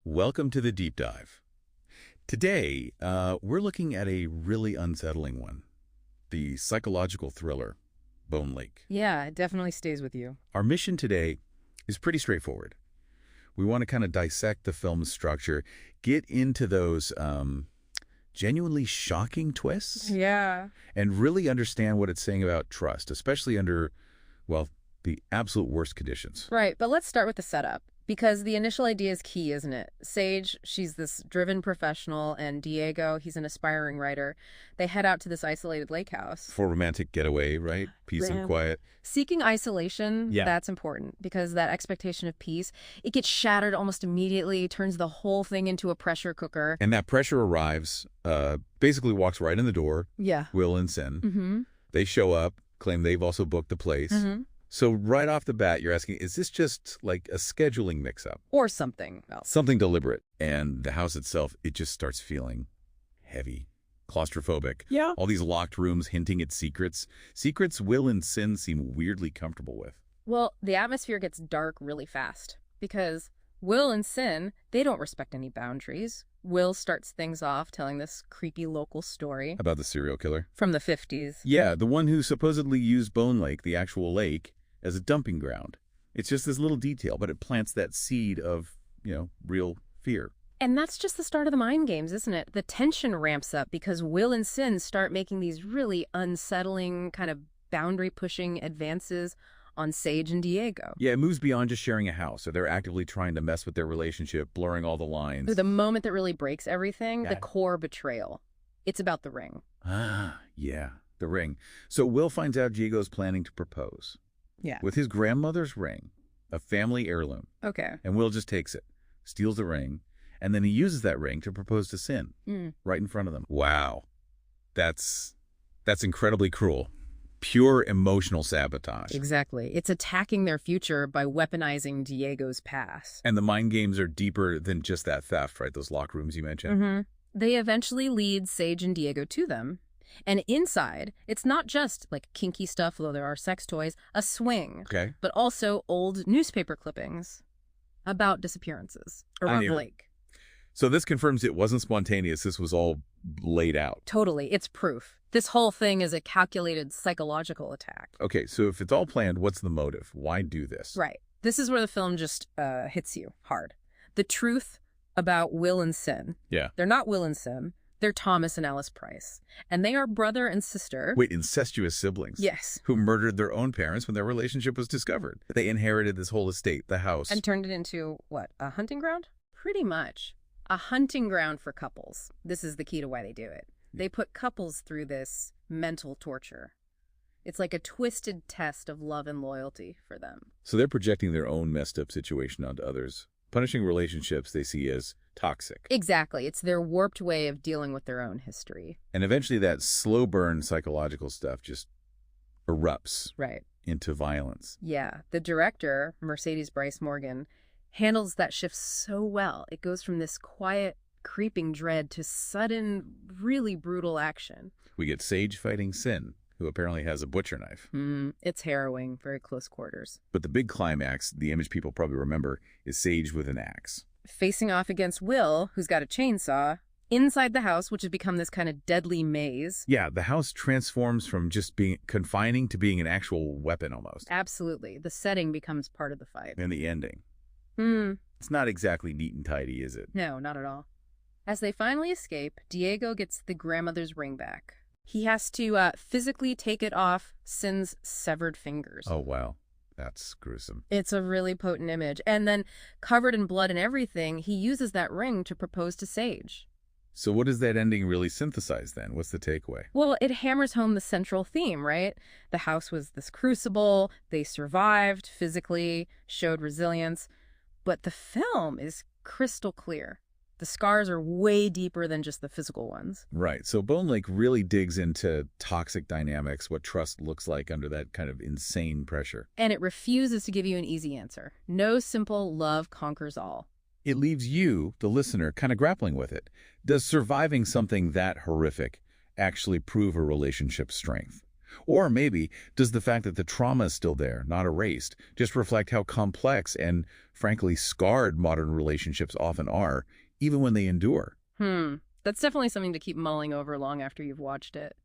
Welcome to the deep dive. Today, we're looking at a really unsettling one, the psychological thriller, Bone Lake. Yeah, it definitely stays with you. Our mission today is pretty straightforward. We want to kind of dissect the film's structure, get into those genuinely shocking twists, Yeah. and really understand what it's saying about trust, especially under, well, the absolute worst conditions. Right, but let's start with the setup. Because the initial idea is key, isn't it? Sage, she's this driven professional, and Diego, he's an aspiring writer. They head out to this isolated lake house. For romantic getaway, right? Peace and quiet. Seeking isolation, Yeah. that's important, because that expectation of peace, it gets shattered almost immediately, turns the whole thing into a pressure cooker. And that pressure arrives, basically walks right in the door, Yeah. Will and Sin. Mm-hmm. They show up, claim they've also booked the place. Mm-hmm. So right off the bat, you're asking, is this just like a scheduling mix-up? Or something else. Something deliberate. And the house itself, it just starts feeling heavy, claustrophobic. Yeah. All these locked rooms hinting at secrets. Secrets Will and Sin seem weirdly comfortable with. Well, the atmosphere gets dark really fast because Will and Sin, they don't respect any boundaries. Will starts things off telling this creepy local story About the serial killer? from the 50s. Yeah, the one who supposedly used Bone Lake, the actual lake, as a dumping ground. It's just this little detail, but it plants that seed of, real fear. And that's just the start of the mind games, isn't it? The tension ramps up because Will and Sin start making these really unsettling, kind of boundary-pushing advances on Sage and Diego. Yeah, it moves beyond just sharing a house. So they're actively trying to mess with their relationship, blurring all the lines. The moment that really breaks everything, Got the it. core betrayal. It's about the ring. Yeah, the ring. So Will finds out Diego's planning to propose Yeah. with his grandmother's ring, a family heirloom. Okay. And Will just takes it, steals the ring, and then he uses that ring to propose to Sin Mm. right in front of them. Wow. That's incredibly cruel. Pure emotional sabotage. Exactly. It's attacking their future by weaponizing Diego's past. And the mind games are deeper than just that theft, right? Those locked rooms you mentioned. Mm-hmm. They eventually lead Sage and Diego to them. And inside, it's not just like kinky stuff, though there are sex toys, a swing, Okay. but also old newspaper clippings about disappearances around knew. the lake. So this confirms it wasn't spontaneous. This was all laid out. Totally. It's proof. This whole thing is a calculated psychological attack. Okay, so if it's all planned, what's the motive? Why do this? Right. This is where the film just hits you hard. The truth about Will and Sin. Yeah. They're not Will and Sin. They're Thomas and Alice Price. And they are brother and sister. Wait, incestuous siblings? Yes. Who murdered their own parents when their relationship was discovered. They inherited this whole estate, the house. And turned it into, what, a hunting ground? Pretty much. A hunting ground for couples. This is the key to why they do it. They put couples through this mental torture. It's like a twisted test of love and loyalty for them. So they're projecting their own messed up situation onto others, punishing relationships they see as toxic. Exactly. It's their warped way of dealing with their own history. And eventually that slow burn psychological stuff just erupts Right. into violence. Yeah. The director, Mercedes Bryce Morgan, handles that shift so well. It goes from this quiet, creeping dread to sudden, really brutal action. We get Sage fighting Sin, who apparently has a butcher knife. It's harrowing, very close quarters. But the big climax, the image people probably remember, is Sage with an axe. Facing off against Will, who's got a chainsaw, inside the house, which has become this kind of deadly maze. Yeah, the house transforms from just being confining to being an actual weapon almost. Absolutely. The setting becomes part of the fight. And the ending. Hmm. It's not exactly neat and tidy, is it? No, not at all. As they finally escape, Diego gets the grandmother's ring back. He has to physically take it off Sin's severed fingers. Oh, wow. That's gruesome. It's a really potent image. And then, covered in blood and everything, he uses that ring to propose to Sage. So what does that ending really synthesize then? What's the takeaway? Well, it hammers home the central theme, right? The house was this crucible. They survived physically, showed resilience. But the film is crystal clear. The scars are way deeper than just the physical ones. Right. So Bone Lake really digs into toxic dynamics, what trust looks like under that kind of insane pressure. And it refuses to give you an easy answer. No simple love conquers all. It leaves you, the listener, kind of grappling with it. Does surviving something that horrific actually prove a relationship's strength? Or maybe, does the fact that the trauma is still there, not erased, just reflect how complex and, frankly, scarred modern relationships often are, even when they endure? That's definitely something to keep mulling over long after you've watched it.